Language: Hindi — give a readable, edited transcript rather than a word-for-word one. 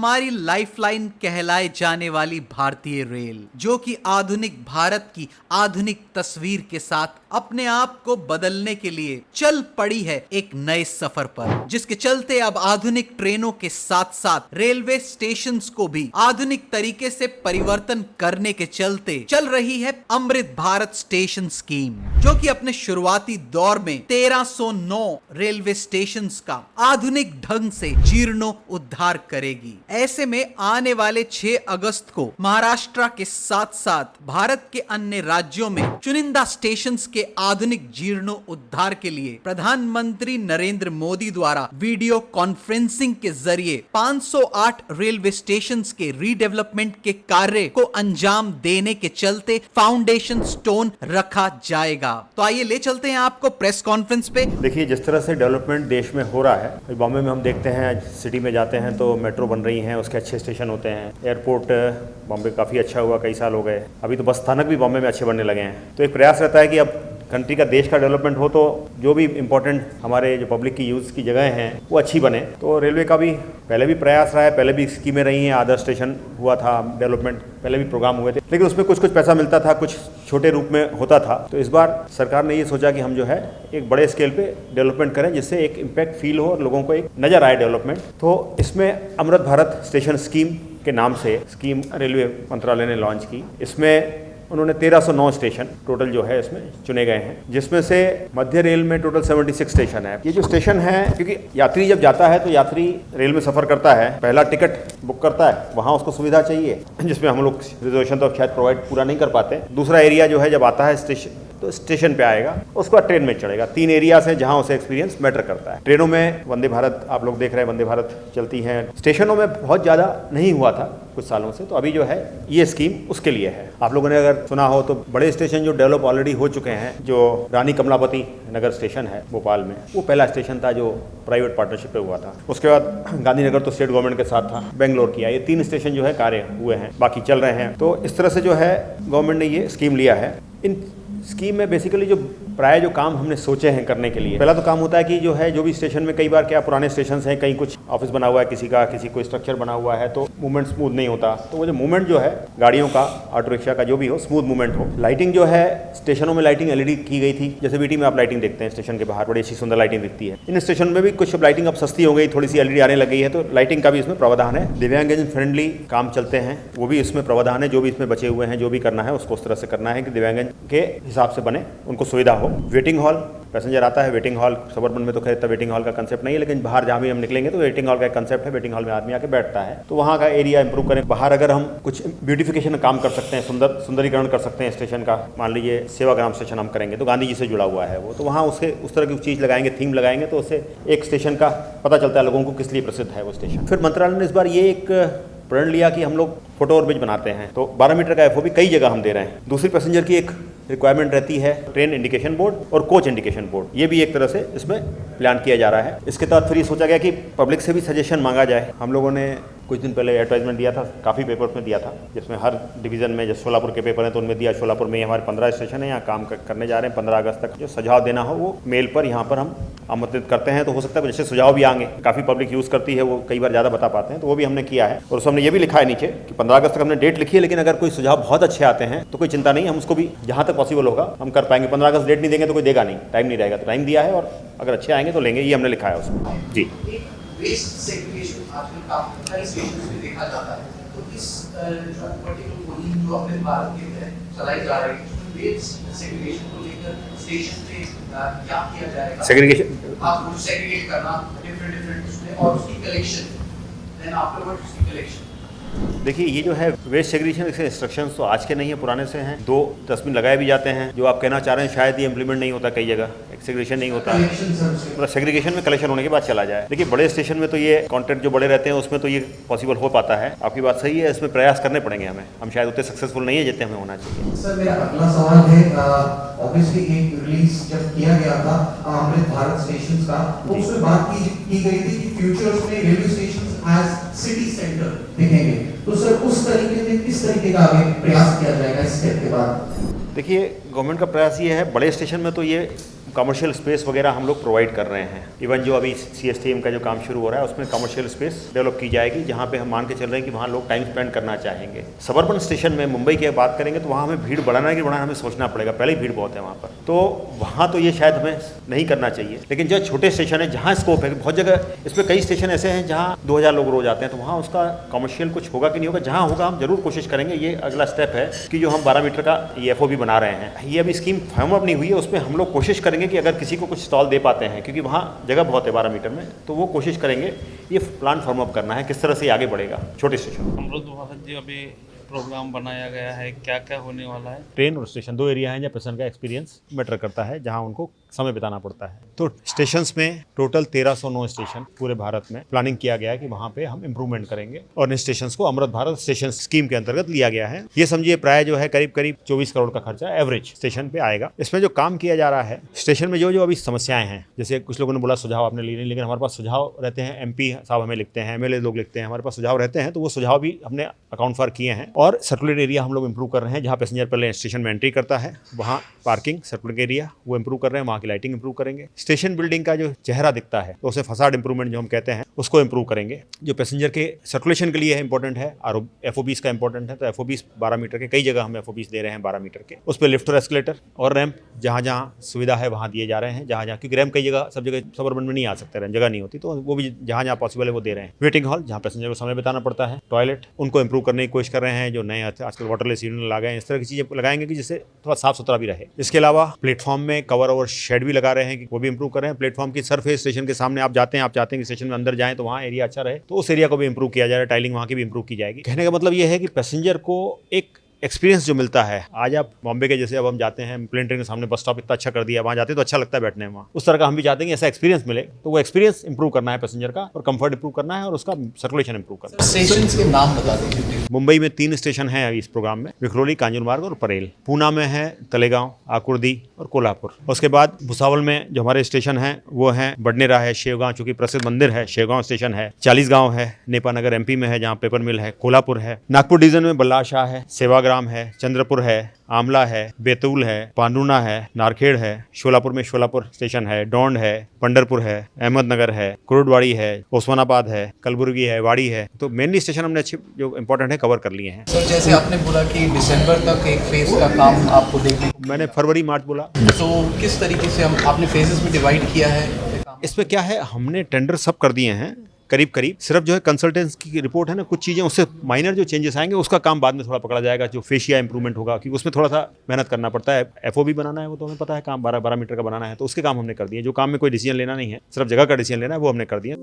हमारी लाइफलाइन कहलाए जाने वाली भारतीय रेल, जो कि आधुनिक भारत की आधुनिक तस्वीर के साथ अपने आप को बदलने के लिए चल पड़ी है एक नए सफर पर, जिसके चलते अब आधुनिक ट्रेनों के साथ साथ रेलवे स्टेशंस को भी आधुनिक तरीके से परिवर्तन करने के चलते चल रही है अमृत भारत स्टेशन स्कीम, जो कि अपने शुरुआती दौर में 1309 रेलवे स्टेशंस का आधुनिक ढंग से जीर्णोद्धार करेगी। ऐसे में आने वाले 6 अगस्त को महाराष्ट्र के साथ साथ भारत के अन्य राज्यों में चुनिंदा स्टेशंस के आधुनिक जीर्णोद्धार के लिए प्रधानमंत्री नरेंद्र मोदी द्वारा वीडियो कॉन्फ्रेंसिंग के जरिए 508 रेलवे स्टेशंस के रीडेवलपमेंट के कार्य को अंजाम देने के चलते फाउंडेशन स्टोन रखा जाएगा। तो आइए ले चलते हैं आपको प्रेस कॉन्फ्रेंस पे। देखिए, जिस तरह से डेवलपमेंट देश में हो रहा है, बॉम्बे में हम देखते हैं, सिटी में जाते हैं तो मेट्रो बन रही है, उसके अच्छे स्टेशन होते हैं। एयरपोर्ट बॉम्बे काफ़ी अच्छा हुआ, कई साल हो गए। अभी तो बस स्थानक भी बॉम्बे में अच्छे बनने लगे हैं। तो एक प्रयास रहता है कि अब कंट्री का, देश का डेवलपमेंट हो तो जो भी इंपॉर्टेंट हमारे जो पब्लिक की यूज़ की जगह हैं वो अच्छी बने। तो रेलवे का भी पहले भी प्रयास रहा है, पहले भी स्कीमें रही हैं, आदर्श स्टेशन हुआ था, डेवलपमेंट पहले भी प्रोग्राम हुए थे, लेकिन उसमें कुछ कुछ पैसा मिलता था, कुछ छोटे रूप में होता था। तो इस बार सरकार ने ये सोचा कि हम जो है एक बड़े स्केल पे डेवलपमेंट करें, जिससे एक इम्पैक्ट फील हो और लोगों को एक नज़र आए डेवलपमेंट। तो इसमें अमृत भारत स्टेशन स्कीम के नाम से स्कीम रेलवे मंत्रालय ने लॉन्च की। इसमें उन्होंने 1309 स्टेशन टोटल जो है इसमें चुने गए हैं, जिसमें से मध्य रेल में टोटल 76 स्टेशन है। ये जो स्टेशन है, क्योंकि यात्री जब जाता है तो यात्री रेल में सफ़र करता है, पहला टिकट बुक करता है, वहाँ उसको सुविधा चाहिए, जिसमें हम लोग रिजर्वेशन तो शायद प्रोवाइड पूरा नहीं कर पाते। दूसरा एरिया जो है, जब आता है स्टेशन तो स्टेशन पे आएगा, उसके बाद ट्रेन में चढ़ेगा। 3 एरियाज हैं जहां उसे एक्सपीरियंस मैटर करता है। ट्रेनों में वंदे भारत, आप लोग देख रहे हैं, वंदे भारत चलती हैं। स्टेशनों में बहुत ज़्यादा नहीं हुआ था कुछ सालों से, तो अभी जो है ये स्कीम उसके लिए है। आप लोगों ने अगर सुना हो तो बड़े स्टेशन जो डेवलप ऑलरेडी हो चुके हैं, जो रानी कमलापति नगर स्टेशन है भोपाल में, वो पहला स्टेशन था जो प्राइवेट पार्टनरशिप पे हुआ था। उसके बाद गांधीनगर तो स्टेट गवर्नमेंट के साथ था, बेंगलोर किया। ये 3 स्टेशन जो है कार्य हुए हैं, बाकी चल रहे हैं। तो इस तरह से जो है गवर्नमेंट ने ये स्कीम लिया है। इन स्कीम में बेसिकली जो प्राय जो काम हमने सोचे हैं करने के लिए, पहला तो काम होता है कि जो है, जो भी स्टेशन में, कई बार क्या पुराने स्टेशन हैं, कहीं कुछ ऑफिस बना हुआ है किसी का, किसी कोई स्ट्रक्चर बना हुआ है, तो मूवमेंट स्मूथ नहीं होता। तो वो जो मूवमेंट जो है गाड़ियों का, ऑटो रिक्शा का, जो भी हो, स्मूथ मूवमेंट हो। लाइटिंग जो है, स्टेशनों में लाइटिंग एलईडी की गई थी। जैसे वीटी में आप लाइटिंग देखते हैं स्टेशन के बाहर, बड़ी अच्छी सुंदर लाइटिंग दिखती है। इन स्टेशन में भी कुछ लाइटिंग अब सस्ती हो गई, थोड़ी सी एलईडी आने लगी है, तो लाइटिंग का भी इसमें प्रावधान है। दिव्यांगजन फ्रेंडली काम चलते हैं, वो भी इसमें प्रावधान है। जो भी इसमें बचे हुए हैं, जो भी करना है उसको उस तरह से करना है कि दिव्यांगजन के हिसाब से बने, उनको सुविधा हो। वेटिंग हॉल, पैसेंजर आता है, वेटिंग हॉल, सबअर्बन में तो खैर वेटिंग हॉल का कंसेप्ट नहीं है, लेकिन बाहर जहाँ भी हम निकलेंगे तो वेटिंग हॉल का एक कंसेप्ट है। वेटिंग हॉल में आदमी आके बैठता है, तो वहाँ का एरिया इंप्रूव करें। बाहर अगर हम कुछ ब्यूटिफिकेशन का काम कर सकते हैं, सुंदरीकरण कर सकते हैं स्टेशन का, मान लीजिए सेवाग्राम स्टेशन हम करेंगे तो गांधी जी से जुड़ा हुआ है वो, तो वहाँ उसके उस तरह की चीज़ लगाएंगे, थीम लगाएंगे, तो उससे एक स्टेशन का पता चलता है लोगों को किस लिए प्रसिद्ध है वो स्टेशन। फिर मंत्रालय ने इस बार ये एक प्रण लिया कि हम लोग फुट ओवर ब्रिज बनाते हैं, तो 12 मीटर का एफओबी कई जगह हम दे रहे हैं। दूसरी पैसेंजर की एक रिक्वायरमेंट रहती है ट्रेन इंडिकेशन बोर्ड और कोच इंडिकेशन बोर्ड, ये भी एक तरह से इसमें प्लान किया जा रहा है। इसके तहत फिर ये सोचा गया कि पब्लिक से भी सजेशन मांगा जाए। हम लोगों ने कुछ दिन पहले एडवर्टाइजमेंट दिया था, काफ़ी पेपर्स में दिया था, जिसमें हर डिवीज़न में, जैसे सोलापुर के पेपर हैं तो उनमें दिया, सोलापुर में हमारे 15 स्टेशन है, यहाँ काम करने जा रहे हैं। 15 अगस्त तक जो सुझाव देना हो वो मेल पर यहाँ पर हम आमंत्रित करते हैं, तो हो सकता है जैसे सुझाव भी आएंगे। काफ़ी पब्लिक यूज़ करती है, वो कई बार ज़्यादा बता पाते हैं, तो वो भी हमने किया है। और उसमें हमने ये भी लिखा है नीचे कि 15 अगस्त तक हमने डेट लिखी है, लेकिन अगर कोई सुझाव बहुत अच्छे आते हैं तो कोई चिंता नहीं, हम उसको भी जहाँ तक पॉसिबल होगा हम कर पाएंगे। 15 अगस्त डेट नहीं देंगे तो कोई देगा नहीं, टाइम नहीं रहेगा, तो टाइम दिया है और अगर अच्छे आएंगे तो लेंगे, ये हमने लिखा है उसमें। जी, वेस्ट सेग्रीगेशन आजकल काफी स्टेशंस पे देखा जाता है, तो इस जो पर्टिकुलर मुहिम जो अपने भारत के तहत चलाई जा रही है, वेस्ट सेग्रीगेशन को लेकर स्टेशन पे क्या किया जाएगा? सेग्रीगेशन, आप वो सेग्रीगेट करना डिफरेंट उसमें, और उसकी कलेक्शन, देन आफ्टरवर्ड उसकी कलेक्शन। देखिए, ये जो है वेस्ट सेग्रीगेशन के इंस्ट्रक्शंस तो आज के नहीं है, पुराने से हैं। 2 डस्टबिन लगाए भी जाते हैं। जो आप कहना चाह रहे हैं शायद ये इंप्लीमेंट नहीं होता, कई जगह सेग्रीगेशन नहीं होता, मतलब सेग्रीगेशन में कलेक्शन होने के बाद चला जाए। देखिए, बड़े स्टेशन में तो ये कॉन्ट्रैक्ट जो बड़े रहते हैं उसमें तो ये पॉसिबल हो पाता है। आपकी बात सही है, इसमें प्रयास करने पड़ेंगे हमें, हम शायद उतने सक्सेसफुल नहीं है जितने हमें होना चाहिए। सर, मेरा अगला सवाल है, ऑब्वियसली एक रिलीज जब किया गया था अमृत भारत स्टेशन का, तो उसमें बात की गई थी कि फ्यूचर्स में railway station as city centre दिखेंगे, तो सर उस तरीके में किस तरीके का आगे प्रयास किया जाएगा इस स्टेप के बाद? देखिए, गवर्नमेंट का प्रयास ये है, बड़े स्टेशन में तो ये कमर्शियल स्पेस वगैरह हम लोग प्रोवाइड कर रहे हैं। इवन जो अभी CSTM का जो काम शुरू हो रहा है उसमें कमर्शियल स्पेस डेवलप की जाएगी, जहाँ पे हम मान के चल रहे हैं कि वहाँ लोग टाइम स्पेंड करना चाहेंगे। सबर्बन स्टेशन में मुंबई की बात करेंगे तो वहाँ हमें भीड़ बढ़ाना कि बढ़ाना हमें सोचना पड़ेगा, पहले ही भीड़ बहुत है वहाँ पर, तो वहाँ तो ये शायद हमें नहीं करना चाहिए। लेकिन जो छोटे स्टेशन है जहाँ स्कोप है, बहुत जगह इसमें कई स्टेशन ऐसे हैं जहाँ 2000 लोग रोज आते हैं, तो वहाँ उसका कमर्शियल कुछ होगा कि नहीं होगा, जहाँ होगा हम जरूर कोशिश करेंगे। ये अगला स्टेप है कि जो हम 12 मीटर का ये FOB बना रहे हैं, ये अभी स्कीम फॉर्म अप नहीं हुई है, उसमें हम लोग कोशिश करेंगे कि अगर किसी को कुछ स्टॉल दे पाते हैं, क्योंकि वहाँ जगह बहुत है 12 मीटर में, तो वो कोशिश करेंगे। ये प्लान फॉर्म अप करना है किस तरह से आगे बढ़ेगा छोटे स्टेशन। अमृत भारत जी अभी प्रोग्राम बनाया गया है, क्या क्या होने वाला है? ट्रेन और स्टेशन 2 एरिया हैं जहाँ पेशेंट का एक्सपीरियंस मैटर करता है, जहाँ उनको समय बिताना पड़ता है। तो स्टेशंस में टोटल 1309 स्टेशन पूरे भारत में प्लानिंग किया गया है कि वहाँ पे हम इम्प्रूवमेंट करेंगे, और इन स्टेशंस को अमृत भारत स्टेशन स्कीम के अंतर्गत लिया गया है। ये समझिए प्राय जो है करीब 24 करोड़ का खर्चा एवरेज स्टेशन पे आएगा। इसमें जो काम किया जा रहा है स्टेशन में, जो अभी समस्याएं हैं, जैसे कुछ लोगों ने बोला सुझाव आपने लिए नहीं, लेकिन हमारे पास सुझाव रहते हैं, MP साहब हमें लिखते हैं, MLA लोग लिखते हैं, हमारे पास सुझाव रहते हैं, तो वो सुझाव भी हमने अकाउंट फॉर किए हैं। और सर्कुलर एरिया हम लोग इंप्रूव कर रहे हैं, जहाँ पैसेंजर पहले स्टेशन में एंट्री करता है, वहाँ पार्किंग सर्कुलर एरिया वो इंप्रूव कर रहे हैं, वहाँ की लाइटिंग इंप्रूव करेंगे। स्टेशन बिल्डिंग का जो चेहरा दिखता है, तो उसे फसाड इंप्रूवमेंट जो हम कहते हैं, उसको इंप्रूव करेंगे। जो पैसेंजर के सर्कुलेशन के लिए है इंपॉर्टेंट है, और FOBs का इंपॉर्टेंट है, तो FOBs 12 मीटर के, कई जगह हम FOBs दे रहे हैं 12 मीटर के। उस पर लिफ्ट और एस्केलेटर और रैंप जहाँ जहाँ सुविधा है वहाँ दिए जा रहे हैं, जहाँ जहाँ, क्योंकि रैंप कई जगह सब जगह सबअर्बन में नहीं आ सकते, रैंप जगह नहीं होती, तो वो भी जहाँ जहाँ पॉसिबल है वो दे रहे हैं। वेटिंग हॉल जहाँ पैसेंजर को समय बिताना पड़ता है, टॉयलेट उनको इंप्रूव करने की कोशिश कर रहे हैं, जो नए आजकल वाटरलेस यूनिट लगा हैं, इस तरह की चीज़ें लगाएंगे कि जिससे थोड़ा साफ सुथरा भी रहे। इसके अलावा प्लेटफॉर्म में कवर और शेड भी लगा रहे हैं कि वो भी इंप्रूव कर रहे हैं। प्लेटफॉर्म की सरफेस स्टेशन के सामने आप जाते हैं, आप चाहते हैं कि स्टेशन में अंदर जाएं तो वहाँ एरिया अच्छा रहे, तो उस एरिया को भी इंप्रूव किया जा रहा है, टाइलिंग वहाँ की भी इंप्रूव की जाएगी। कहने का मतलब ये है कि पैसेंजर को एक एक्सपीरियंस जो मिलता है, आज आप बॉम्बे के जैसे अब हम जाते हैं, प्लेन ट्रेन के सामने बस स्टॉप इतना अच्छा कर दिया, वहाँ जाते हैं तो अच्छा लगता है बैठने में, वहाँ उस तरह का हम भी चाहते हैं कि ऐसा एक्सपीरियंस मिले। तो वो एक्सपीरियंस इंप्रूव करना है पैसेंजर का, और कंफर्ट इंप्रूव करना है, और उसका सर्कुलेशन इंप्रूव करना है। स्टेशन के नाम बता दीजिए। मुंबई में 3 स्टेशन हैं अभी इस प्रोग्राम में, विक्रोली, कांजूरमार्ग और परेल। पूना में है तलेगांव, आकुर्दी और कोल्हापुर। उसके बाद भुसावल में जो हमारे स्टेशन हैं वो हैं बडनेरा है, शेवगांव चूंकि प्रसिद्ध मंदिर है, शेवगांव स्टेशन है, 40 गांव है, नेपानगर MP में है जहाँ पेपर मिल है, कोल्हापुर है। नागपुर डिवीजन में बल्लाशाह है, सेवाग्राम है, चंद्रपुर है, आमला है, बैतूल है, पांडुना है, नारखेड़ है। शोलापुर में शोलापुर स्टेशन है, डोंड है, पंडरपुर है, अहमदनगर है, कुरुडवाड़ी है, ओस्मानाबाद है, कलबुर्गी है, वाड़ी है। तो मेनली स्टेशन हमने अच्छे जो इंपॉर्टेंट है कवर कर लिए हैं। सर जैसे आपने बोला कि दिसंबर तक एक फेज का काम आपको देखने को, मैंने फरवरी मार्च बोला। तो किस तरीके से आपने फेजेस में डिवाइड किया है? इसमें क्या है, हमने टेंडर सब कर दिए हैं करीब करीब, सिर्फ जो है कंसल्टेंट्स की रिपोर्ट है ना, कुछ चीज़ें उससे माइनर जो चेंजेस आएंगे उसका काम बाद में थोड़ा पकड़ा जाएगा, जो फेशिया इंप्रूवमेंट होगा, क्योंकि उसमें थोड़ा सा मेहनत करना पड़ता है। FOB बनाना है वो तो हमें पता है, काम 12 मीटर का बनाना है, तो उसके काम हमने कर दिए। जो काम में कोई डिसीजन लेना नहीं है, सिर्फ जगह का डिसीजन लेना है, वो हमने कर दिया।